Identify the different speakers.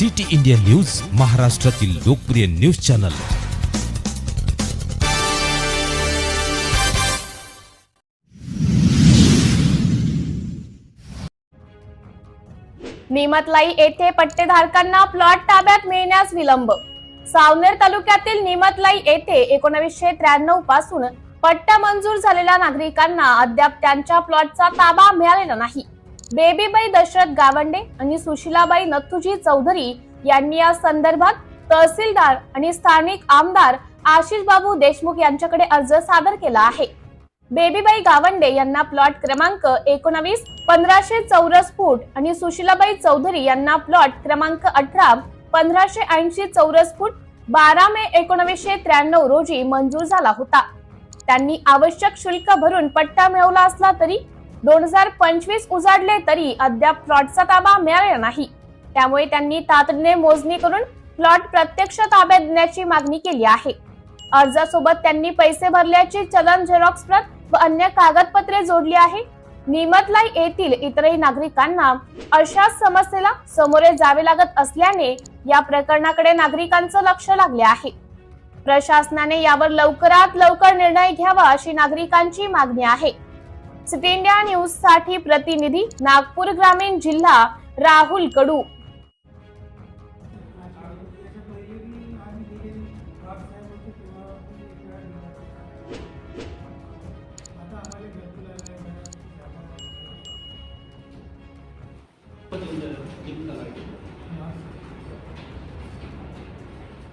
Speaker 1: City India news, महाराष्ट्रातील लोकप्रिय news channel.
Speaker 2: निमतलाई येथे पट्टेधारकांना प्लॉट ताब्यात मिळण्यास विलंब। सावनेर तालुक्यातील निमतलाई येथे 1993 पासून पट्टा मंजूर झालेल्या नागरिकांना अद्याप त्यांच्या प्लॉटचा ताबा मिळालेला नाही। बेबीबाई दशरथ गावंडे आणि सुशीलाबाई नथुजी चौधरी यांनी या संदर्भात तहसीलदार आणि स्थानिक आमदार आशिष बाबू देशमुख यांच्याकडे अर्ज सादर केला आहे। बेबीबाई गावंडे यांना प्लॉट क्रमांक 19 1500 चौरस फूट आणि सुशीलाबाई चौधरी यांना प्लॉट क्रमांक 18 1580 चौरस फूट 12 मे 1993 रोजी मंजूर झाला होता। त्यांनी आवश्यक शुल्क भरून पट्टा मिळवला असला तरी 2025 उजाडले तरी अद्याप प्लॉटचा ताबा मिळालेला नाही। त्यामुळे त्यांनी तातडीने मोजणी करून प्लॉट प्रत्यक्ष ताब्यात देण्याची मागणी केली आहे। अर्जासोबत त्यांनी पैसे भरल्याची चलन झेरॉक्स प्रत व अन्य कागदपत्रे जोडली आहे। निमतलाई येथील इतरही नागरिकांना अशाच समस्येला सामोरे जावे लागत असल्याने या प्रकरणाकडे नागरिकांचं लक्ष लागले आहे। प्रशासनाने यावर लवकरात लवकर निर्णय घ्यावा अशी नागरिकांची मागणी आहे। सिटी इंडिया न्यूज साठी प्रतिनिधी नागपूर ग्रामीण जिल्हा राहुल कडू।